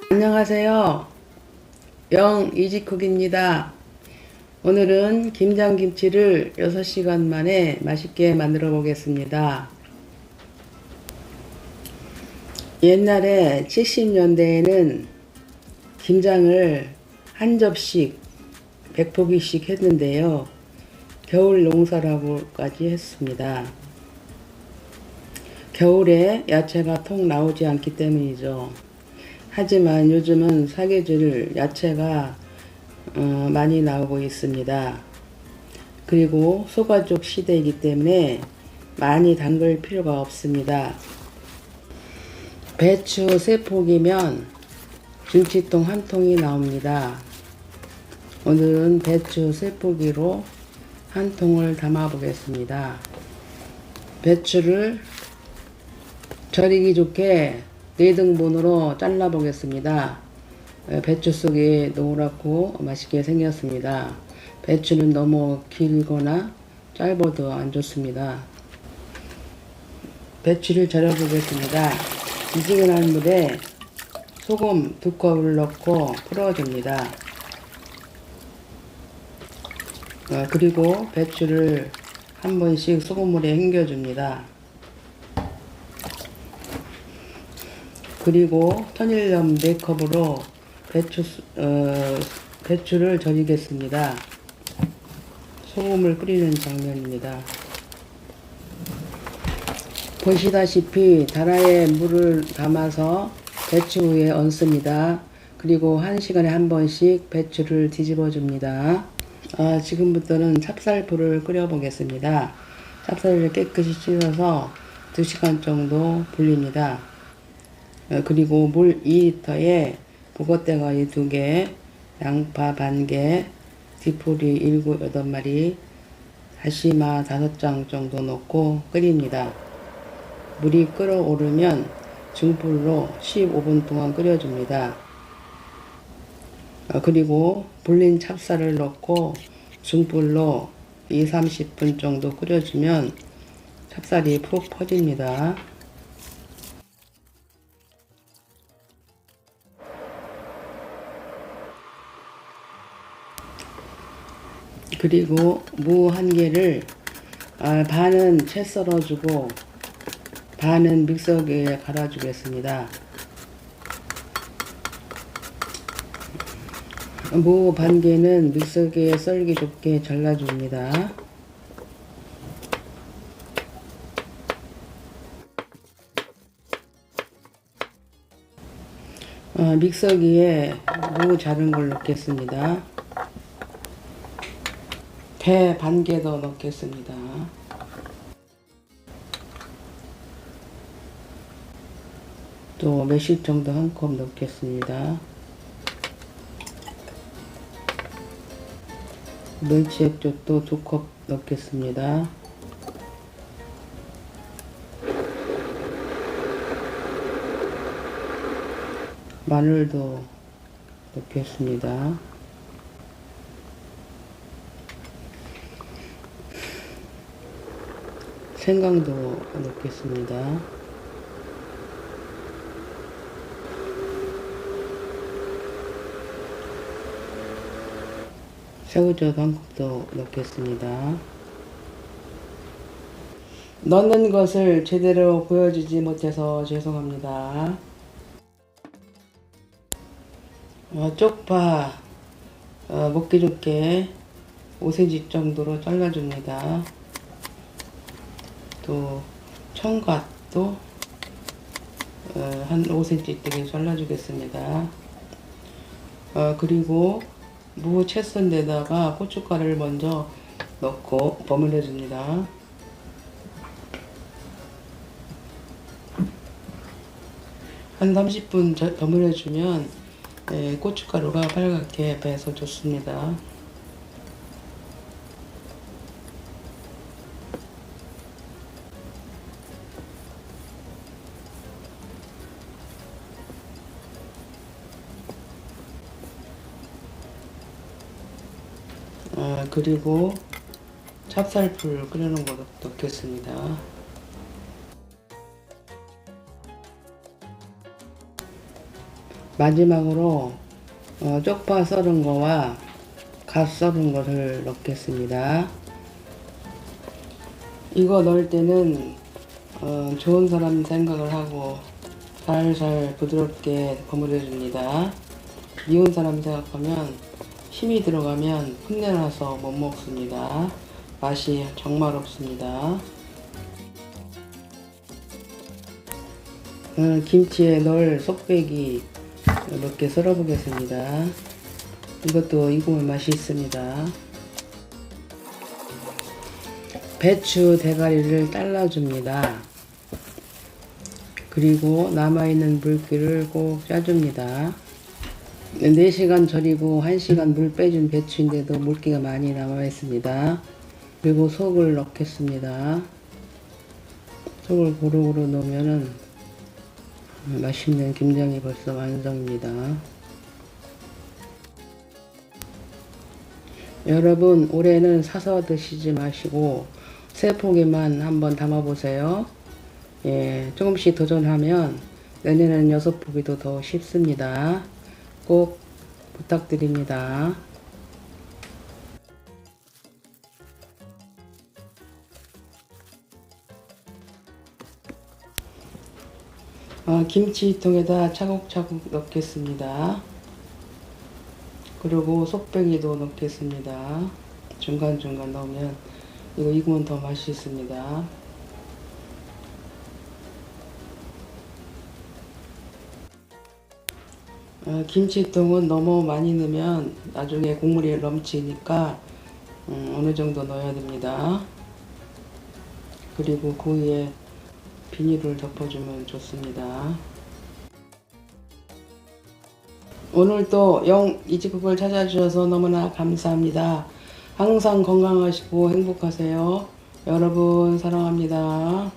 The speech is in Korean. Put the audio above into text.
안녕하세요. 영이지쿡입니다. 오늘은 김장김치를 6시간 만에 맛있게 만들어 보겠습니다. 옛날에 70년대에는 김장을 한 접시씩 100포기씩 했는데요. 겨울 농사라고까지 했습니다. 겨울에 야채가 통 나오지 않기 때문이죠. 하지만 요즘은 사계절 야채가 많이 나오고 있습니다. 그리고 소가죽 시대이기 때문에 많이 담글 필요가 없습니다. 배추 3포기면 김치통 1통이 나옵니다. 오늘은 배추 3포기로 1통을 담아 보겠습니다. 배추를 절이기 좋게 4등분으로 잘라 보겠습니다. 배추 속이 노랗고 맛있게 생겼습니다. 배추는 너무 길거나 짧아도 안 좋습니다. 배추를 절여 보겠습니다. 미지근한 물에 소금 2컵을 넣고 풀어줍니다. 그리고 배추를 한 번씩 소금물에 헹궈줍니다. 그리고 천일염 4컵으로 배추를 절이겠습니다. 소금을 끓이는 장면입니다. 보시다시피 다라에 물을 담아서 배추 위에 얹습니다. 그리고 1시간에 한 번씩 배추를 뒤집어 줍니다. 지금부터는 찹쌀풀을 끓여 보겠습니다. 찹쌀을 깨끗이 씻어서 2시간 정도 불립니다. 그리고 물 2리터에 북어대가리 2개, 양파 반개, 디포리 7, 8마리, 다시마 5장 정도 넣고 끓입니다. 물이 끓어오르면 중불로 15분 동안 끓여줍니다. 그리고 불린 찹쌀을 넣고 중불로 20-30분 정도 끓여주면 찹쌀이 푹 퍼집니다. 그리고 무 1개를 반은 채 썰어주고 반은 믹서기에 갈아주겠습니다. 무 반개는 믹서기에 썰기 좋게 잘라줍니다. 믹서기에 무 자른 걸 넣겠습니다. 배 반개 더 넣겠습니다. 또 매실 정도 1컵 넣겠습니다. 멸치 액젓도 2컵 넣겠습니다. 마늘도 넣겠습니다. 생강도 넣겠습니다. 새우젓 1컵도 넣겠습니다. 넣는 것을 제대로 보여주지 못해서 죄송합니다. 쪽파 먹기 좋게 5cm 정도로 잘라줍니다. 또 청갓도 한 5cm 되게 잘라주겠습니다. 그리고 무 채 썬 데다가 고춧가루를 먼저 넣고 버무려 줍니다. 한 30분 버무려 주면 고춧가루가 빨갛게 배서 좋습니다. 그리고 찹쌀풀 끓여놓은 거 넣겠습니다. 마지막으로 쪽파 썰은 거와 갓 썰은 것을 넣겠습니다. 이거 넣을 때는 좋은 사람 생각을 하고 살살 부드럽게 버무려 줍니다. 미운 사람 생각하면 힘이 들어가면 풋내나서 못 먹습니다. 맛이 정말 없습니다. 김치에 넣을 속배기 몇 개 썰어 보겠습니다. 이것도 익으면 맛이 있습니다. 배추 대가리를 잘라줍니다. 그리고 남아있는 물기를 꼭 짜줍니다. 4시간 절이고 1시간 물 빼준 배추인데도 물기가 많이 남아있습니다. 그리고 속을 넣겠습니다. 속을 고루고루 넣으면은 맛있는 김장이 벌써 완성입니다. 여러분, 올해는 사서 드시지 마시고 세 포기만 한번 담아보세요. 예, 조금씩 도전하면 내년에는 6포기도 더 쉽습니다. 꼭 부탁드립니다. 김치통에다 차곡차곡 넣겠습니다. 그리고 속배기도 넣겠습니다. 중간중간 넣으면 이거 익으면 더 맛있습니다. 김치통은 너무 많이 넣으면 나중에 국물이 넘치니까 어느 정도 넣어야 됩니다. 그리고 그 위에 비닐을 덮어주면 좋습니다. 오늘도 이지국을 찾아주셔서 너무나 감사합니다. 항상 건강하시고 행복하세요. 여러분 사랑합니다.